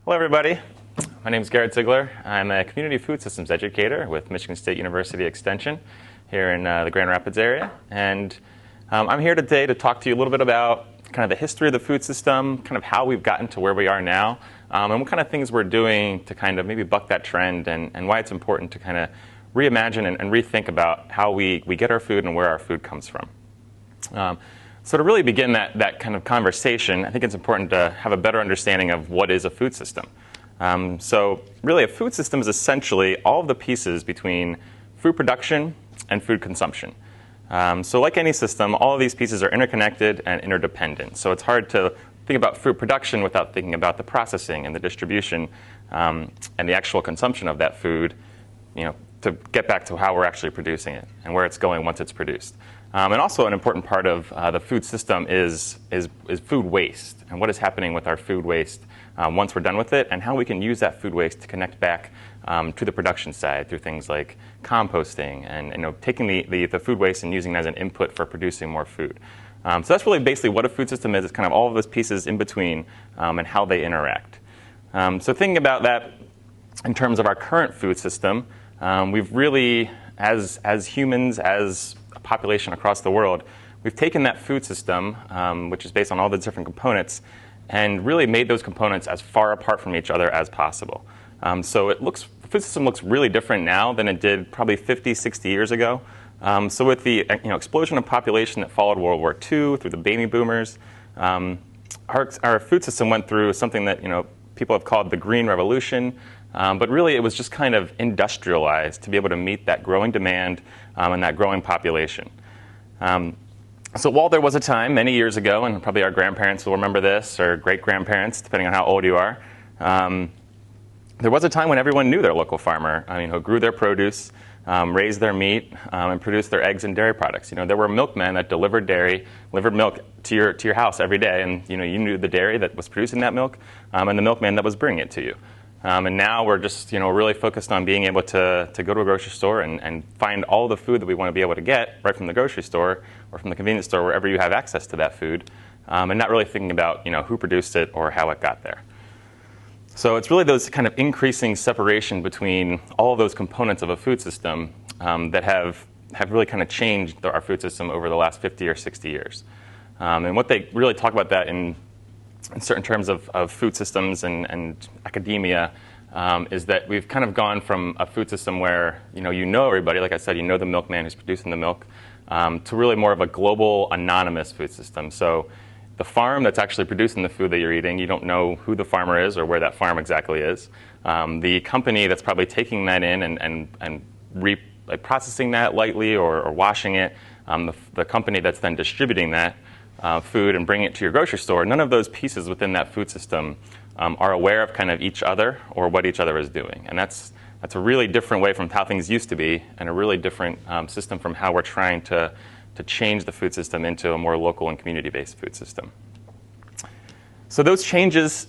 Hello, everybody. My name is Garrett Ziegler. I'm a community food systems educator with Michigan State University Extension here in the Grand Rapids area. And I'm here today to talk to you a little bit about kind of the history of the food system, kind of how we've gotten to where we are now, and what kind of things we're doing to kind of maybe buck that trend, and why it's important to kind of reimagine and rethink about how we get our food and where our food comes from. So to really begin that kind of conversation, I think it's important to have a better understanding of what is a food system. So really a food system is essentially all of the pieces between food production and food consumption. So like any system, all of these pieces are interconnected and interdependent. So it's hard to think about food production without thinking about the processing and the distribution and the actual consumption of that food, to get back to how we're actually producing it and where it's going once it's produced. And also an important part of the food system is food waste and what is happening with our food waste once we're done with it, and how we can use that food waste to connect back to the production side through things like composting and taking the food waste and using it as an input for producing more food. So that's really basically what a food system is. It's kind of all of those pieces in between and how they interact. So thinking about that in terms of our current food system, we've really, as humans, as a population across the world, we've taken that food system, which is based on all the different components, and really made those components as far apart from each other as possible. So the food system looks really different now than it did probably 50, 60 years ago. So with the explosion of population that followed World War II, through the baby boomers, our food system went through something that people have called the Green Revolution. But really, it was just kind of industrialized to be able to meet that growing demand and that growing population. So while there was a time many years ago, and probably our grandparents will remember this, or great-grandparents, depending on how old you are, there was a time when everyone knew their local farmer, who grew their produce, raised their meat, and produced their eggs and dairy products. There were milkmen that delivered milk to your house every day, and you knew the dairy that was producing that milk, and the milkman that was bringing it to you. And now we're just really focused on being able to go to a grocery store and find all the food that we want to be able to get right from the grocery store or from the convenience store, wherever you have access to that food, and not really thinking about who produced it or how it got there. So it's really those kind of increasing separation between all of those components of a food system that have really kind of changed our food system over the last 50 or 60 years. And what they really talk about that in certain terms of food systems and academia is that we've kind of gone from a food system where everybody, like I said, the milkman who's producing the milk, to really more of a global anonymous food system. So the farm that's actually producing the food that you're eating, you don't know who the farmer is or where that farm exactly is. The company that's probably taking that in and processing that lightly or washing it, the company that's then distributing that food and bringing it to your grocery store, none of those pieces within that food system are aware of kind of each other or what each other is doing. And that's a really different way from how things used to be, and a really different system from how we're trying to change the food system into a more local and community-based food system. So those changes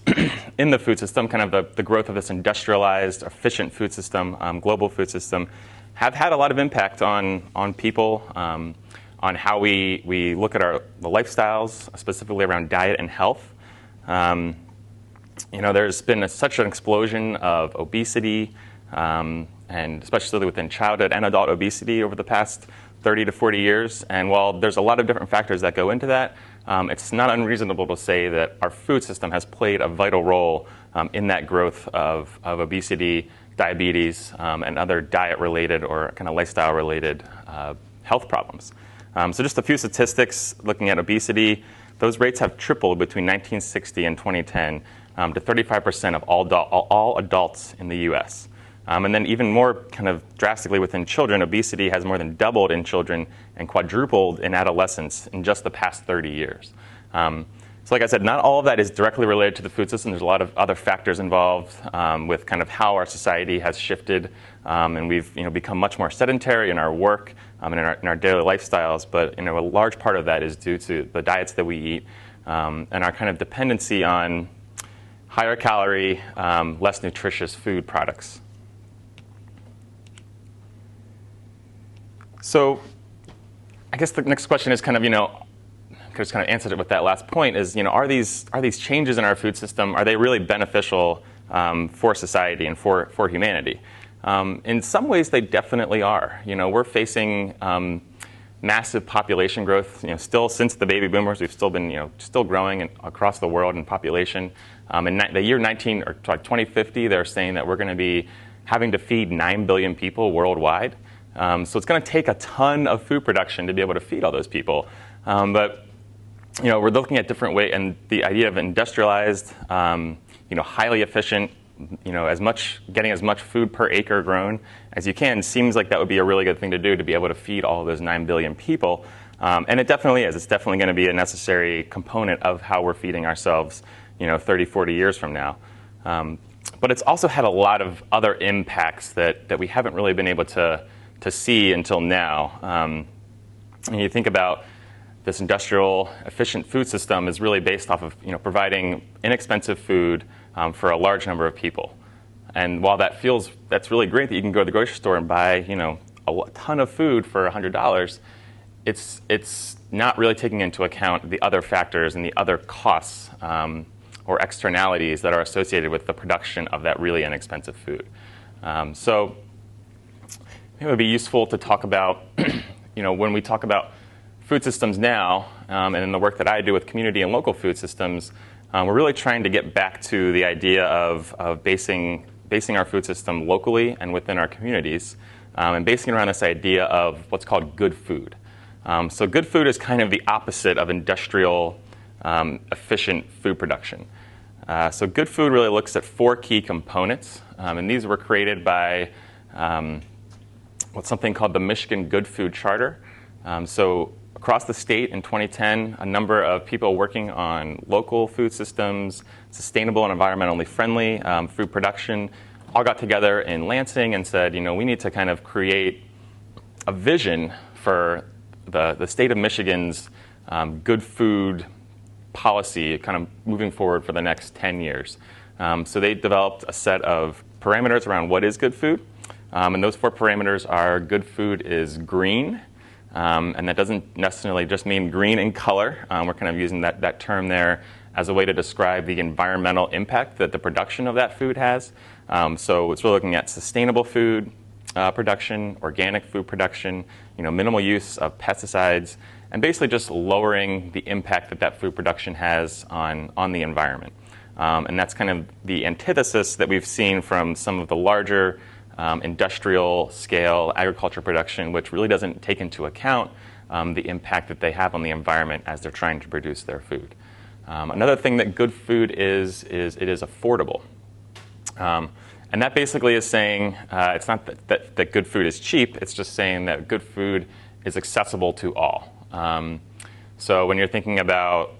in the food system, kind of the growth of this industrialized, efficient food system, global food system, have had a lot of impact on people, on how we look at the lifestyles, specifically around diet and health. There's been such an explosion of obesity, and especially within childhood and adult obesity over the past 30 to 40 years. And while there's a lot of different factors that go into that, it's not unreasonable to say that our food system has played a vital role in that growth of obesity, diabetes, and other diet-related or kind of lifestyle-related health problems. So just a few statistics looking at obesity. Those rates have tripled between 1960 and 2010 to 35% of all adults in the U.S. And then even more kind of drastically within children, obesity has more than doubled in children and quadrupled in adolescents in just the past 30 years. So like I said, not all of that is directly related to the food system. There's a lot of other factors involved with kind of how our society has shifted, and we've become much more sedentary in our work and in our daily lifestyles. But a large part of that is due to the diets that we eat and our kind of dependency on higher calorie, less nutritious food products. So I guess the next question is kind of, just kind of answered it with that last point is, are these changes in our food system, are they really beneficial for society and for humanity. In some ways, they definitely are. We're facing massive population growth. Still since the baby boomers, we've still been still growing across the world in population. In the year 2050, they're saying that we're going to be having to feed 9 billion people worldwide. So it's going to take a ton of food production to be able to feed all those people. But we're looking at different ways, and the idea of industrialized, highly efficient, getting as much food per acre grown as you can seems like that would be a really good thing to do to be able to feed all of those 9 billion people. And it definitely is. It's definitely going to be a necessary component of how we're feeding ourselves, 30, 40 years from now. But it's also had a lot of other impacts that we haven't really been able to see until now. And you think about this industrial efficient food system is really based off of providing inexpensive food for a large number of people. And while that's really great that you can go to the grocery store and buy a ton of food for $100, it's not really taking into account the other factors and the other costs or externalities that are associated with the production of that really inexpensive food. So it would be useful to talk about, when we talk about food systems now, and in the work that I do with community and local food systems, we're really trying to get back to the idea of basing our food system locally and within our communities, and basing it around this idea of what's called good food. So good food is kind of the opposite of industrial, efficient food production. So good food really looks at 4 key components, and these were created by what's something called the Michigan Good Food Charter. So across the state in 2010, a number of people working on local food systems, sustainable and environmentally friendly food production, all got together in Lansing and said, we need to kind of create a vision for the state of Michigan's good food policy kind of moving forward for the next 10 years. So they developed a set of parameters around what is good food. And those 4 parameters are good food is green. And that doesn't necessarily just mean green in color. We're kind of using that term there as a way to describe the environmental impact that the production of that food has. So it's really looking at sustainable food production, organic food production, minimal use of pesticides, and basically just lowering the impact that food production has on the environment. And that's kind of the antithesis that we've seen from some of the larger industrial scale agriculture production, which really doesn't take into account the impact that they have on the environment as they're trying to produce their food. Another thing that good food is it is affordable. And that basically is saying it's not that good food is cheap, it's just saying that good food is accessible to all. So when you're thinking about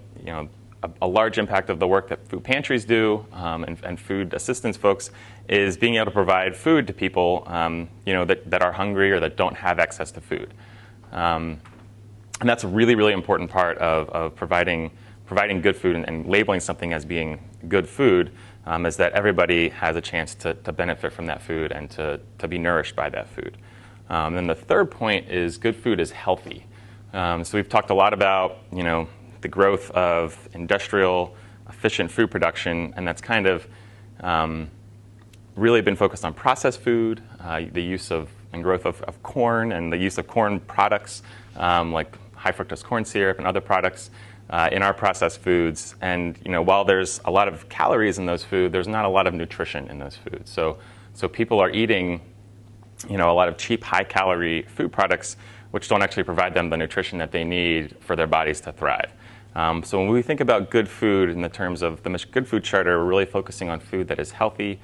a large impact of the work that food pantries do and food assistance folks is being able to provide food to people that are hungry or that don't have access to food. And that's a really, really important part of providing good food and labeling something as being good food is that everybody has a chance to benefit from that food and to be nourished by that food. Then the third point is good food is healthy. So we've talked a lot about the growth of industrial, efficient food production, and that's kind of really been focused on processed food, the use of and growth of corn, and the use of corn products like high fructose corn syrup and other products in our processed foods. And while there's a lot of calories in those foods, there's not a lot of nutrition in those foods. So people are eating a lot of cheap, high-calorie food products which don't actually provide them the nutrition that they need for their bodies to thrive. So when we think about good food in the terms of the Michigan Good Food Charter, we're really focusing on food that is healthy,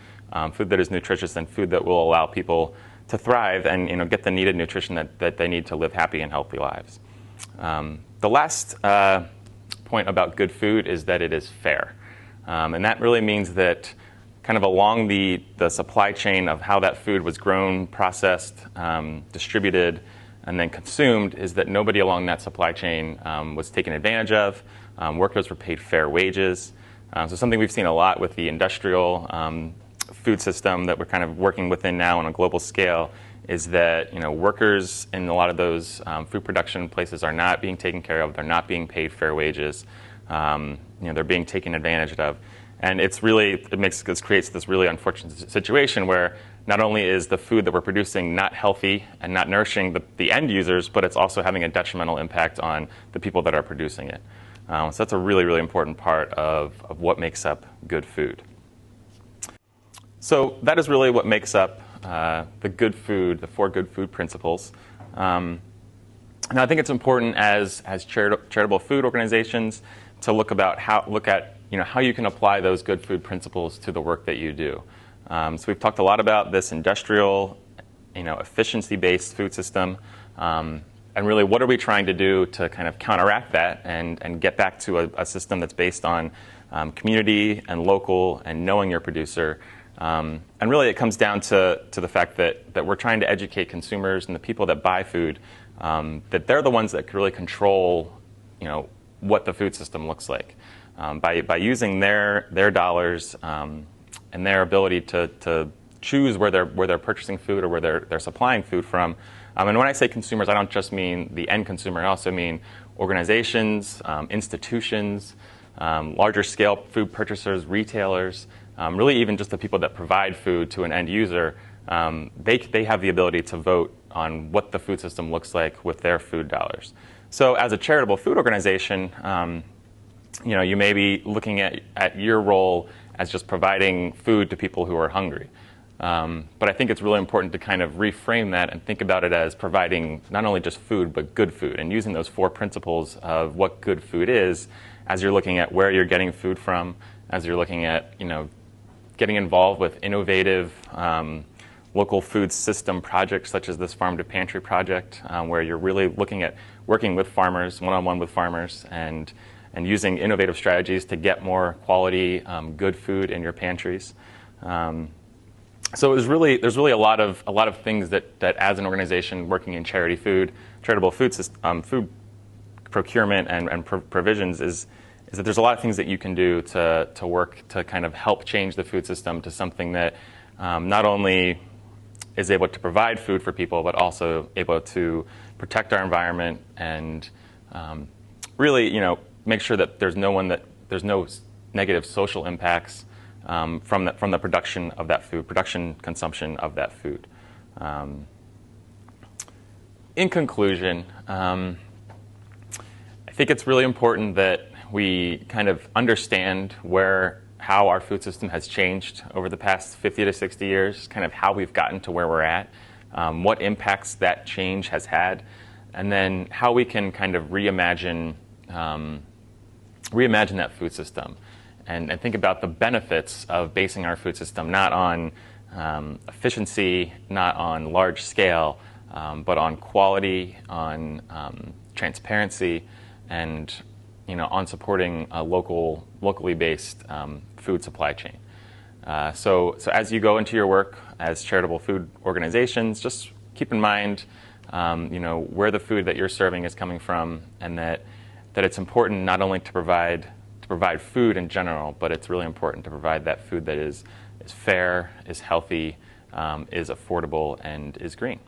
food that is nutritious, and food that will allow people to thrive and get the needed nutrition that they need to live happy and healthy lives. The last point about good food is that it is fair. And that really means that kind of along the supply chain of how that food was grown, processed, distributed, and then consumed is that nobody along that supply chain was taken advantage of. Workers were paid fair wages. So something we've seen a lot with the industrial food system that we're kind of working within now on a global scale is that workers in a lot of those food production places are not being taken care of. They're not being paid fair wages. They're being taken advantage of. And it creates this really unfortunate situation where not only is the food that we're producing not healthy and not nourishing the end users, but it's also having a detrimental impact on the people that are producing it. So that's a really, really important part of what makes up good food. So that is really what makes up the good food, the 4 good food principles. Now I think it's important as charitable food organizations to look at how you can apply those good food principles to the work that you do. So we've talked a lot about this industrial, efficiency-based food system, and really what are we trying to do to kind of counteract that and get back to a system that's based on community and local and knowing your producer. And really it comes down to the fact that we're trying to educate consumers and the people that buy food, that they're the ones that really control, what the food system looks like. By using their dollars and their ability to choose where they're purchasing food or where they're supplying food from. And when I say consumers, I don't just mean the end consumer. I also mean organizations, institutions, larger scale food purchasers, retailers, really even just the people that provide food to an end user. They have the ability to vote on what the food system looks like with their food dollars. So as a charitable food organization, you may be looking at your role as just providing food to people who are hungry. But I think it's really important to kind of reframe that and think about it as providing not only just food, but good food, and using those 4 principles of what good food is as you're looking at where you're getting food from, as you're looking at, getting involved with innovative local food system projects such as this Farm to Pantry project, where you're really looking at working with farmers, one-on-one with farmers, and using innovative strategies to get more quality, good food in your pantries. So there's really a lot of things that as an organization working in charitable food system, food procurement and provisions is that there's a lot of things that you can do to work to kind of help change the food system to something that not only is able to provide food for people, but also able to protect our environment and really, make sure that there's no negative social impacts from the production of that food, consumption of that food. In conclusion, I think it's really important that we kind of understand how our food system has changed over the past 50 to 60 years, kind of how we've gotten to where we're at, what impacts that change has had, and then how we can kind of reimagine that food system and think about the benefits of basing our food system not on efficiency, not on large scale, but on quality, on transparency, and on supporting a locally based food supply chain. So as you go into your work as charitable food organizations, just keep in mind where the food that you're serving is coming from, and that it's important not only to provide food in general, but it's really important to provide that food that is fair, is healthy, is affordable, and is green.